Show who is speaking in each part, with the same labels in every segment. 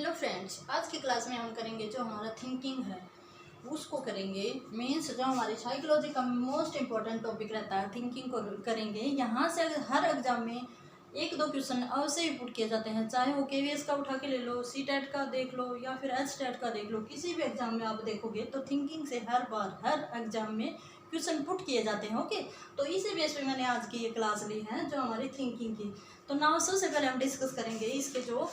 Speaker 1: Hello friends, आज की class में हम करेंगे जो हमारा थिंकिंग है उसको करेंगे। मीन्स जो हमारी साइकोलॉजी का मोस्ट इम्पोर्टेंट टॉपिक रहता है थिंकिंग को करेंगे। यहाँ से हर एग्जाम में एक दो क्वेश्चन अवश्य ही पुट किए जाते हैं, चाहे वो केवीएस का उठा के ले लो, सीटेट का देख लो या फिर एचटेट का देख लो। किसी भी एग्जाम में आप देखोगे तो थिंकिंग से हर बार हर एग्जाम में क्वेश्चन पुट किए जाते हैं। ओके, तो इसी बेस पे मैंने आज की ये क्लास ली है जो हमारी थिंकिंग की। तो नाउ सबसे पहले हम डिस्कस करेंगे इसके जो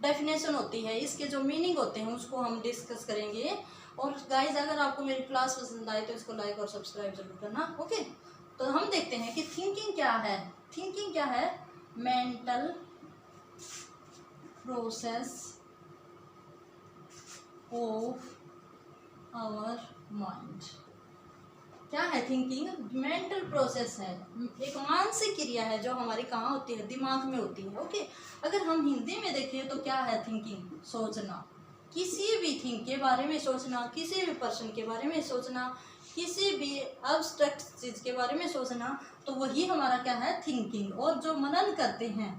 Speaker 1: डेफिनेशन होती है, इसके जो मीनिंग होते हैं उसको हम डिस्कस करेंगे। और गाइज, अगर आपको मेरी क्लास पसंद आए तो इसको लाइक और सब्सक्राइब जरूर करना। ओके, तो हम देखते हैं कि थिंकिंग क्या है। थिंकिंग क्या है? Mental process of our mind. क्या है थिंकिंग? मेंटल प्रोसेस है, एक मानसिक क्रिया है जो हमारी कहाँ होती है? दिमाग में होती है। ओके, अगर हम हिंदी में देखें तो क्या है थिंकिंग? सोचना, किसी भी थिंग के बारे में सोचना, किसी भी पर्सन के बारे में सोचना, किसी भी अब्स्ट्रैक्ट चीज़ के बारे में सोचना, तो वही हमारा क्या है? थिंकिंग। और जो मनन करते हैं,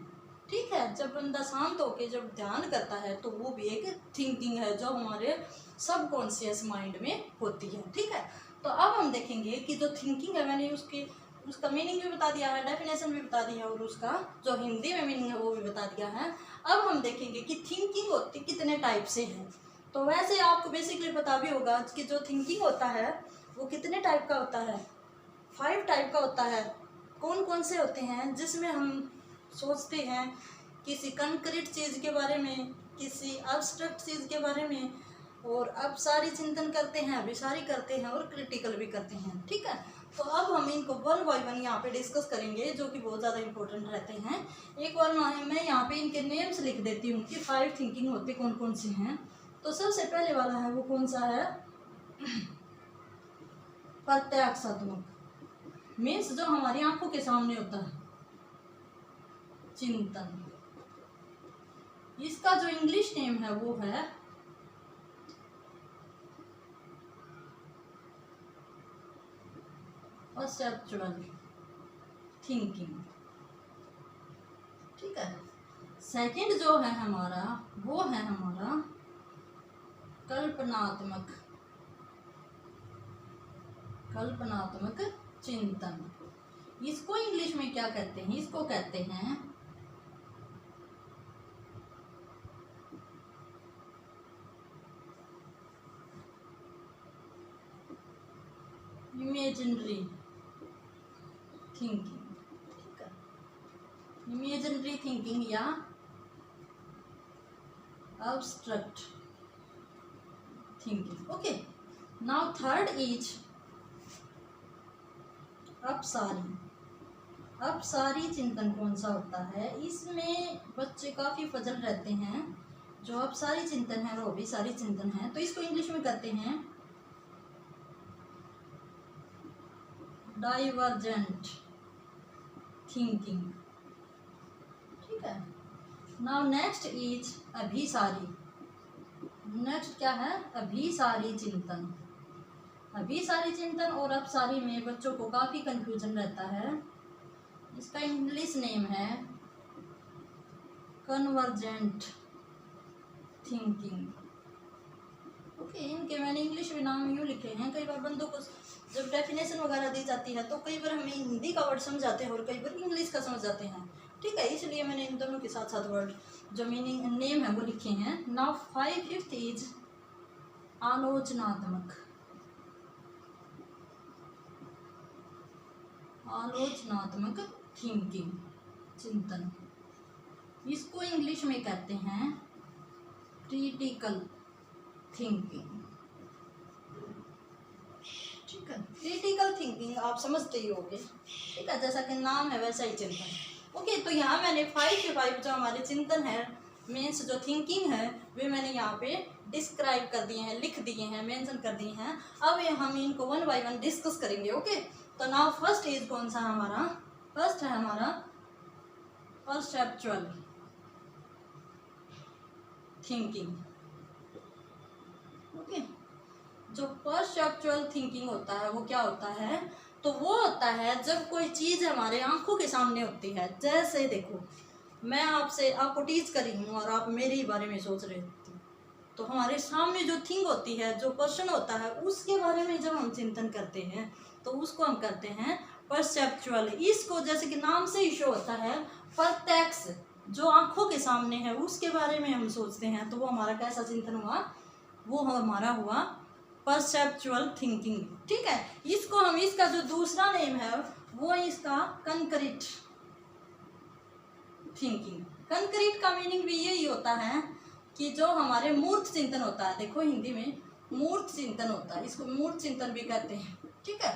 Speaker 1: ठीक है, जब बंदा शांत होकर जब ध्यान करता है तो वो भी एक थिंकिंग है जो हमारे सबकॉन्शियस माइंड में होती है। ठीक है, तो अब हम देखेंगे कि जो थिंकिंग है, मैंने उसका मीनिंग भी बता दिया है, डेफिनेशन भी बता दी है और उसका जो हिंदी में मीनिंग है वो भी बता दिया है। अब हम देखेंगे कि थिंकिंग होती कितने टाइप से है। तो वैसे आपको बेसिकली पता भी होगा कि जो थिंकिंग होता है वो कितने टाइप का होता है? 5 टाइप का होता है। कौन कौन से होते हैं? जिसमें हम सोचते हैं किसी कंक्रीट चीज़ के बारे में, किसी एब्स्ट्रैक्ट चीज़ के बारे में, और अब सारी चिंतन करते हैं, अभिसारी करते हैं और क्रिटिकल भी करते हैं। ठीक है, तो अब हम इनको वन बाय वन यहाँ पे डिस्कस करेंगे जो कि बहुत ज़्यादा इंपॉर्टेंट रहते हैं। एक बार मैं यहाँ पे इनके नेम्स लिख देती हूँ कि 5 थिंकिंग होते कौन कौन से हैं। तो सबसे पहले वाला है वो कौन सा है? प्रत्यक्षात्मक, मीन्स जो हमारी आंखों के सामने होता है, चिंतन। इसका जो इंग्लिश नेम है वो है परसेप्चुअल थिंकिंग। ठीक है, सेकंड जो है हमारा वो है हमारा कल्पनात्मक चिंतन। इसको इंग्लिश में क्या कहते हैं? इसको कहते हैं इमेजिनरी थिंकिंग। ठीक है, इमेजिनरी थिंकिंग या abstract thinking. Okay, now third is अपसारी चिंतन। कौन सा होता है? इसमें बच्चे काफ़ी फजल रहते हैं। जो अपसारी चिंतन है वो भी सारी चिंतन है, तो इसको इंग्लिश में कहते हैं डाइवर्जेंट थिंकिंग। ठीक है, नाउ नेक्स्ट इज अभिसारी। नेक्स्ट क्या है? अभिसारी चिंतन। अभिसारी चिंतन और अपसारी में बच्चों को काफ़ी कंफ्यूजन रहता है। इसका इंग्लिश नेम है कन्वर्जेंट थिंकिंग। ओके, इनके मैंने इंग्लिश में नाम यूँ लिखे हैं। कई बार बंदों को जब डेफिनेशन वगैरह दी जाती है तो कई बार हमें हिंदी का वर्ड समझाते हैं और कई बार इंग्लिश का समझ जाते हैं। ठीक है, इसलिए मैंने इन दोनों के साथ साथ वर्ड जो मीनिंग नेम है वो लिखे हैं। नाउ 5th इज आलोचनात्मक थिंकिंग, चिंतन। इसको इंग्लिश में कहते हैं क्रिटिकल थिंकिंग। ठीक है, क्रिटिकल थिंकिंग आप समझते ही होंगे। ठीक है, जैसा कि नाम है वैसा ही चिंतन। ओके, तो यहाँ मैंने 5 के 5 जो हमारे चिंतन है, मीन्स जो थिंकिंग है, वे मैंने यहाँ पे डिस्क्राइब कर दिए हैं, लिख दिए हैं, मेंशन कर दिए हैं। अब हम इनको वन बाय वन डिस्कस करेंगे। ओके, तो नाउ फर्स्ट इज कौन सा हमारा? फर्स्ट है हमारा परसेप्चुअल थिंकिंग। ओके, जो परसेप्चुअल थिंकिंग होता है वो क्या होता है? तो वो होता है जब कोई चीज़ हमारे आंखों के सामने होती है। जैसे देखो, मैं आपसे आपको टीच करी हूँ और आप मेरे ही बारे में सोच रहे थे, तो हमारे सामने जो थिंग होती है, जो पर्सन होता है, उसके बारे में जब हम चिंतन करते हैं तो उसको हम करते हैं परसेप्चुअल। इसको जैसे कि नाम से ही शो होता है, प्रत्यक्ष, जो आंखों के सामने है उसके बारे में हम सोचते हैं, तो वो हमारा कैसा चिंतन हुआ, वो हमारा हुआ परसेप्चुअल थिंकिंग। ठीक है, इसको हम, इसका जो दूसरा नेम है वो इसका कंक्रीट थिंकिंग। कंक्रीट का मीनिंग भी यही होता है कि जो हमारे मूर्त चिंतन होता है, देखो हिंदी में मूर्त चिंतन होता है, इसको मूर्त चिंतन भी कहते हैं। ठीक है,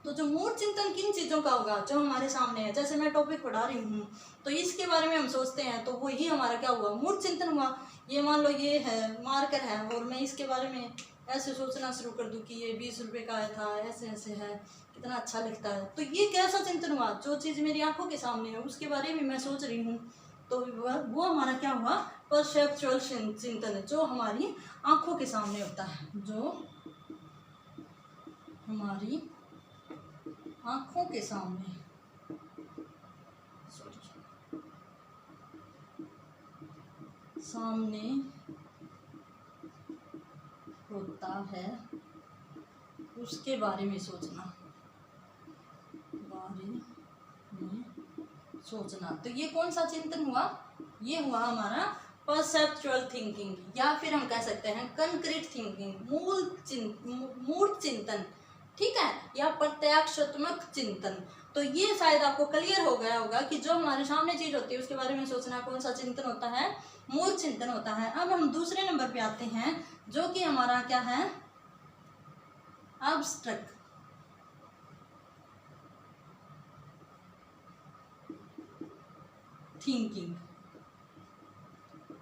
Speaker 1: तो जो मूर्त चिंतन किन चीज़ों का होगा, जो हमारे सामने है। जैसे मैं टॉपिक पढ़ा रही हूँ तो इसके बारे में हम सोचते हैं, तो वही हमारा क्या हुआ, मूर्त चिंतन हुआ। ये मान लो ये है मार्कर है और मैं इसके बारे में ऐसे सोचना शुरू कर दूँ कि ये 20 रुपये का आया था, ऐसे ऐसे है, कितना अच्छा लिखता है, तो ये कैसा चिंतन हुआ, जो चीज़ मेरी आंखों के सामने है उसके बारे में मैं सोच रही हूँ, तो वो हमारा क्या हुआ, परसेप्चुअल चिंतन है, जो हमारी आंखों के सामने होता है, जो हमारी आंखों के सामने होता है, उसके बारे में सोचना, तो ये कौन सा चिंतन हुआ, ये हुआ हमारा परसेप्चुअल थिंकिंग, या फिर हम कह सकते हैं कंक्रीट थिंकिंग, मूर्त चिंतन। ठीक है, या प्रत्यक्षात्मक चिंतन। तो ये शायद आपको क्लियर हो गया होगा कि जो हमारे सामने चीज होती है उसके बारे में सोचना कौन सा चिंतन होता है, मूर्त चिंतन होता है। अब हम दूसरे नंबर पे आते हैं, जो कि हमारा क्या है, एब्स्ट्रैक्ट थिंकिंग।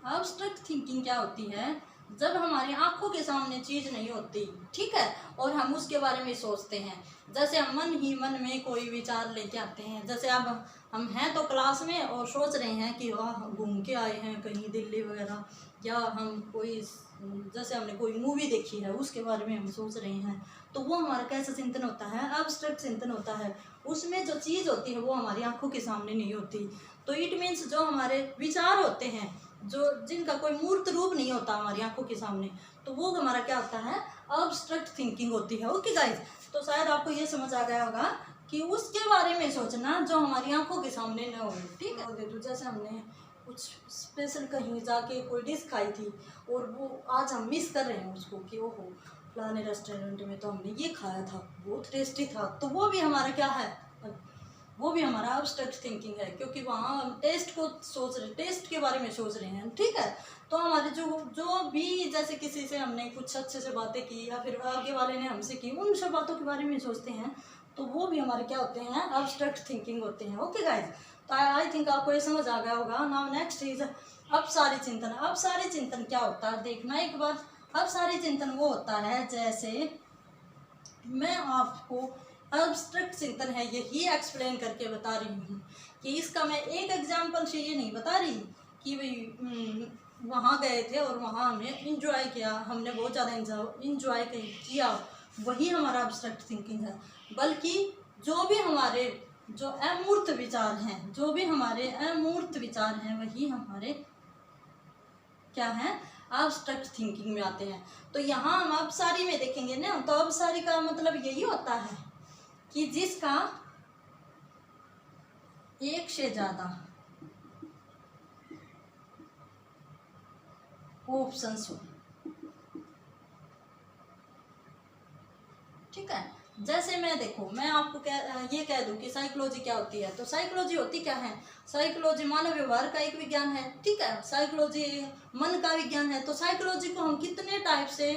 Speaker 1: एब्स्ट्रैक्ट थिंकिंग क्या होती है, जब हमारी आंखों के सामने चीज नहीं होती, ठीक है, और हम उसके बारे में सोचते हैं। जैसे हम मन ही मन में कोई विचार लेके आते हैं। जैसे अब हम हैं तो क्लास में और सोच रहे हैं कि वाह घूम के आए हैं कहीं दिल्ली वगैरह, या हम कोई, जैसे हमने कोई मूवी देखी है उसके बारे में हम सोच रहे हैं, तो वो हमारा कैसा चिंतन होता है, एब्स्ट्रैक्ट चिंतन होता है। उसमें जो चीज़ होती है वो हमारी आंखों के सामने नहीं होती। तो इट मीन्स जो हमारे विचार होते हैं, जो जिनका कोई मूर्त रूप नहीं होता हमारी आंखों के सामने, तो वो हमारा क्या होता है, एब्स्ट्रैक्ट थिंकिंग होती है। ओके गाइस, तो शायद आपको ये समझ आ गया होगा कि उसके बारे में सोचना जो हमारी आंखों के सामने न हो। ठीक है, तो जैसे हमने कुछ स्पेशल कहीं जाके कोई डिश खाई थी और वो आज हम मिस कर रहे हैं उसको कि ओहो फलाने रेस्टोरेंट में तो हमने ये खाया था, बहुत टेस्टी था, तो वो भी हमारा क्या है, वो भी हमारा एब्स्ट्रैक्ट थिंकिंग है, क्योंकि वहाँ हम टेस्ट को सोच रहे, टेस्ट के बारे में सोच रहे हैं। ठीक है, तो हमारे जो भी, जैसे किसी से हमने कुछ अच्छे से बातें की या फिर आगे वाले ने हमसे की, उन सब बातों के बारे में सोचते हैं, तो वो भी हमारे क्या होते हैं, एब्स्ट्रैक्ट थिंकिंग होते हैं। ओके गाइज, तो आई थिंक आपको ये समझ आ गया होगा। नाउ नेक्स्ट इज अपसारी चिंतन। अपसारी चिंतन क्या होता है, देखना एक बार। अपसारी चिंतन वो होता है, जैसे मैं आपको एब्स्ट्रैक्ट चिंतन है यही एक्सप्लेन करके बता रही हूँ, कि इसका मैं एक एग्जांपल से ये नहीं बता रही कि भाई वहाँ गए थे और वहाँ हमने इंजॉय किया, हमने बहुत ज़्यादा इंजॉय किया, वही हमारा एब्स्ट्रैक्ट थिंकिंग है। बल्कि जो भी हमारे जो अमूर्त विचार हैं, जो भी हमारे अमूर्त विचार हैं, वही हमारे क्या है, एब्स्ट्रैक्ट थिंकिंग में आते हैं। तो यहाँ हम अपसारी में देखेंगे ना, तो अपसारी का मतलब यही होता है कि जिसका एक से ज्यादा ऑप्शंस हो। ठीक है, जैसे मैं देखो, मैं आपको ये कह दूं कि साइकोलॉजी क्या होती है, तो साइकोलॉजी होती क्या है, साइकोलॉजी मानव व्यवहार का एक विज्ञान है। ठीक है, साइकोलॉजी मन का विज्ञान है। तो साइकोलॉजी को हम कितने टाइप से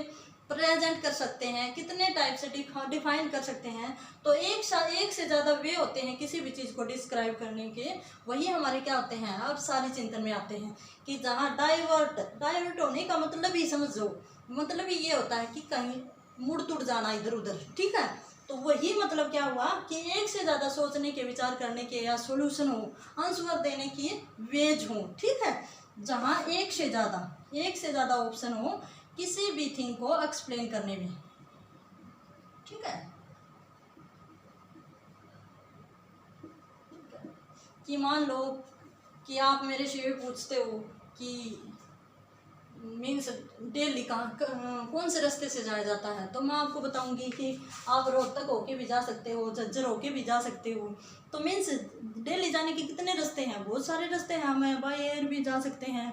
Speaker 1: प्रेजेंट कर सकते हैं, कितने टाइप से डिफाइन कर सकते हैं, तो एक से ज़्यादा वे होते हैं किसी भी चीज़ को डिस्क्राइब करने के, वही हमारे क्या होते हैं, अब सारी चिंतन में आते हैं। कि जहाँ डाइवर्ट होने का मतलब ही समझो, मतलब ही ये होता है कि कहीं मुड़ तुड़ जाना इधर उधर। ठीक है, तो वही मतलब क्या हुआ कि एक से ज़्यादा सोचने के, विचार करने के, या सोल्यूशन हो, आंसर देने की वेज हो। ठीक है, जहाँ एक से ज़्यादा ऑप्शन हो किसी भी थिंग को एक्सप्लेन करने में। ठीक है, कि मान लो कि आप मेरे से पूछते हो कि मीन्स डेली कौन से रास्ते से जाया जाता है, तो मैं आपको बताऊंगी कि आप रोहतक होके भी जा सकते हो, झज्जर होके भी जा सकते हो। तो मीन्स डेली जाने के कितने रास्ते हैं, बहुत सारे रास्ते हैं। हमें बाय एयर भी जा सकते हैं,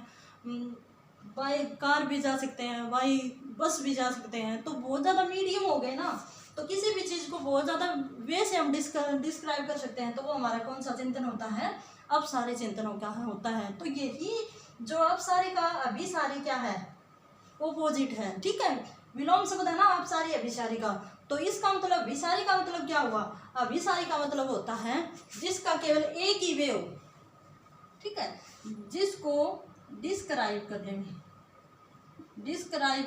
Speaker 1: बाय कार भी जा सकते हैं, बाय बस भी जा सकते हैं। तो बहुत ज़्यादा मीडियम हो गए ना, तो किसी भी चीज़ को बहुत ज़्यादा वे से हम डिस्क्राइब कर सकते हैं, तो वो हमारा कौन सा चिंतन होता है, अब सारे चिंतनों का होता है। तो यही जो अब सारे का अभिसारी क्या है, ओपोजिट है, ठीक है। विलोम शब्द है ना अब सारी अभिसारी का, तो इसका मतलब अभिसारी का मतलब क्या हुआ, अभिसारी का मतलब होता है जिसका केवल एक ही वे हो, ठीक है, जिसको डिस्क्राइब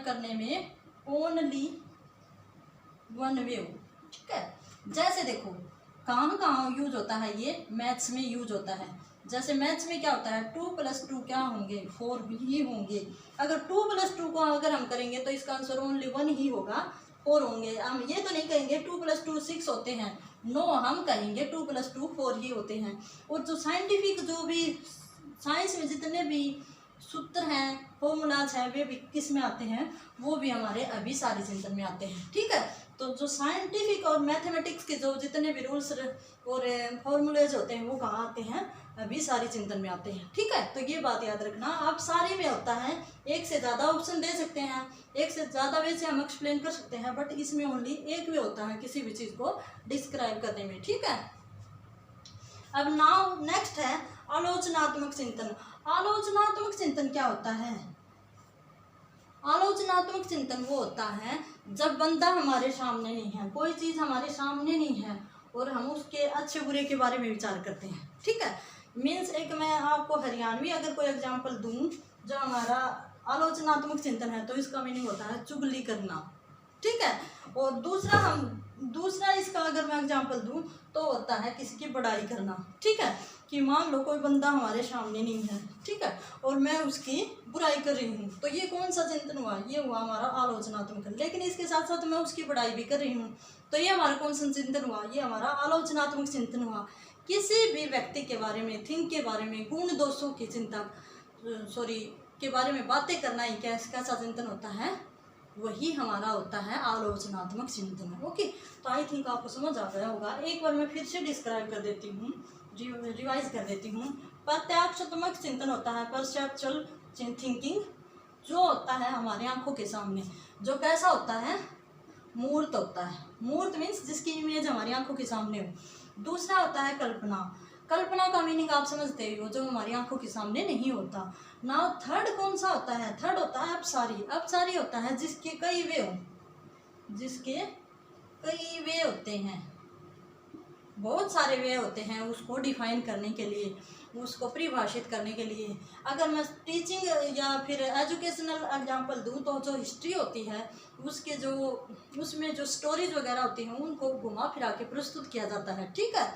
Speaker 1: करने में ओनली वन वे हो, ठीक है। जैसे देखो कहाँ कहाँ यूज होता है, ये मैथ्स में यूज होता है। जैसे मैथ्स में क्या होता है, 2 + 2 क्या होंगे, 4 ही होंगे। अगर 2 + 2 को अगर हम करेंगे तो इसका आंसर ओनली 1 ही होगा, 4 होंगे। हम ये तो नहीं कहेंगे 2 + 2 6 होते हैं, नो, हम कहेंगे 2 + 2 4 ही होते हैं। और जो साइंटिफिक जो भी साइंस में जितने भी सूत्र हैं, फॉर्मूलाज हैं, वे भी किस में आते हैं, वो भी हमारे अभिसारी चिंतन में आते हैं, ठीक है। तो जो साइंटिफिक और मैथमेटिक्स के जो जितने भी रूल्स और फॉर्मूलेज होते हैं वो कहाँ आते हैं, अभिसारी चिंतन में आते हैं, ठीक है। तो ये बात याद रखना, आप सारे में होता है, एक से ज़्यादा ऑप्शन दे सकते हैं, एक से ज़्यादा वे से हम एक्सप्लेन कर सकते हैं, बट इसमें ओनली एक वे होता है किसी भी चीज़ को डिस्क्राइब करने में, ठीक है। अब नाउ नेक्स्ट है आलोचनात्मक चिंतन। आलोचनात्मक चिंतन क्या होता है, आलोचनात्मक चिंतन वो होता है जब बंदा हमारे सामने नहीं है, कोई चीज़ हमारे सामने नहीं है और हम उसके अच्छे बुरे के बारे में विचार करते हैं, ठीक है। मीन्स एक मैं आपको हरियाणवी अगर कोई एग्जांपल दूं, जो हमारा आलोचनात्मक चिंतन है, तो इसका मीनिंग होता है चुगली करना, ठीक है। और दूसरा इसका अगर मैं एग्जांपल दूं तो होता है किसी की बड़ाई करना, ठीक है। कि मान लो कोई बंदा हमारे सामने नहीं है, ठीक है, और मैं उसकी बुराई कर रही हूँ, तो ये कौन सा चिंतन हुआ, ये हुआ हमारा आलोचनात्मक। लेकिन इसके साथ साथ मैं उसकी बड़ाई भी कर रही हूँ, तो ये हमारा कौन सा चिंतन हुआ, ये हमारा आलोचनात्मक चिंतन हुआ। किसी भी व्यक्ति के बारे में, थिंग के बारे में, गुण दोषों की चिंता के बारे में बातें करना ही कैसा चिंतन होता है, वही हमारा होता है आलोचनात्मक चिंतन, ओके। तो आई थिंक आपको समझ आ गया होगा। एक बार मैं फिर से डिस्क्राइब कर देती हूँ, रिवाइज कर देती हूँ। प्रत्याक्षात्मक चिंतन होता है परसेप्चुअल थिंकिंग, जो होता है हमारे आंखों के सामने, जो कैसा होता है, मूर्त होता है। मूर्त मीन्स जिसकी इमेज हमारी आंखों के सामने हो। दूसरा होता है कल्पना। कल्पना का मीनिंग आप समझते ही हो, जो हमारी आंखों के सामने नहीं होता। नाउ थर्ड कौन सा होता है, थर्ड होता है अपसारी। अपसारी होता है जिसके कई वे हो, जिसके कई वे होते हैं, बहुत सारे वे होते हैं उसको डिफाइन करने के लिए, उसको परिभाषित करने के लिए। अगर मैं टीचिंग या फिर एजुकेशनल एग्जांपल दूं तो जो हिस्ट्री होती है उसके जो उसमें जो स्टोरीज वगैरह होती हैं उनको घुमा फिरा के प्रस्तुत किया जाता है, ठीक है,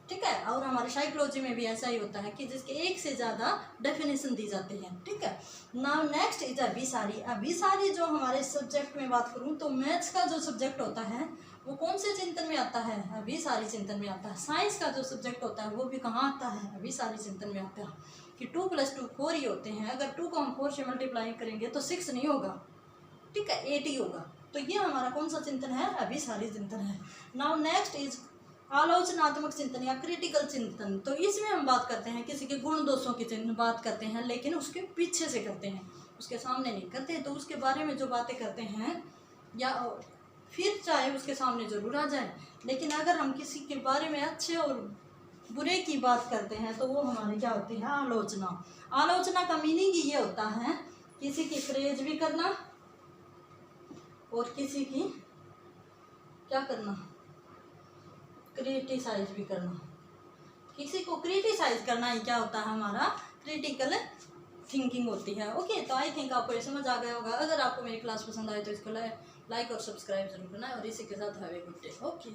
Speaker 1: ठीक है। और हमारे साइकोलॉजी में भी ऐसा ही होता है कि जिसके एक से ज़्यादा डेफिनेशन दी जाती है, ठीक है। नाउ नेक्स्ट इज अभिसारी। अभिसारी जो हमारे सब्जेक्ट में बात करूं तो मैथ्स का जो सब्जेक्ट होता है वो कौन से चिंतन में आता है, अभिसारी चिंतन में आता है। साइंस का जो सब्जेक्ट होता है वो भी कहाँ आता है, अभिसारी चिंतन में आता है। कि 2 + 2 4 ही होते हैं, अगर 2 को हम 4 से मल्टीप्लाई करेंगे तो 6 नहीं होगा, ठीक है, 8 ही होगा। तो ये हमारा कौन सा चिंतन है, अभिसारी चिंतन है। नाउ नेक्स्ट इज आलोचनात्मक चिंतन या क्रिटिकल चिंतन। तो इसमें हम बात करते हैं किसी के गुण दोषों की बात करते हैं, लेकिन उसके पीछे से करते हैं, उसके सामने नहीं करते। तो उसके बारे में जो बातें करते हैं या फिर चाहे उसके सामने जरूर आ जाए, लेकिन अगर हम किसी के बारे में अच्छे और बुरे की बात करते हैं तो वो हमारी क्या होती है, आलोचना। आलोचना का मीनिंग ये होता है किसी की प्रेज भी करना और किसी की क्या करना, क्रिटिसाइज भी करना। किसी को क्रिटिसाइज करना ही क्या होता है, हमारा क्रिटिकल थिंकिंग होती है, ओके। तो आई थिंक आपको ये समझ आ गया होगा। अगर आपको मेरी क्लास पसंद आए तो इसको लाइक और सब्सक्राइब जरूर करना है, और इसी के साथ have a good day, okay.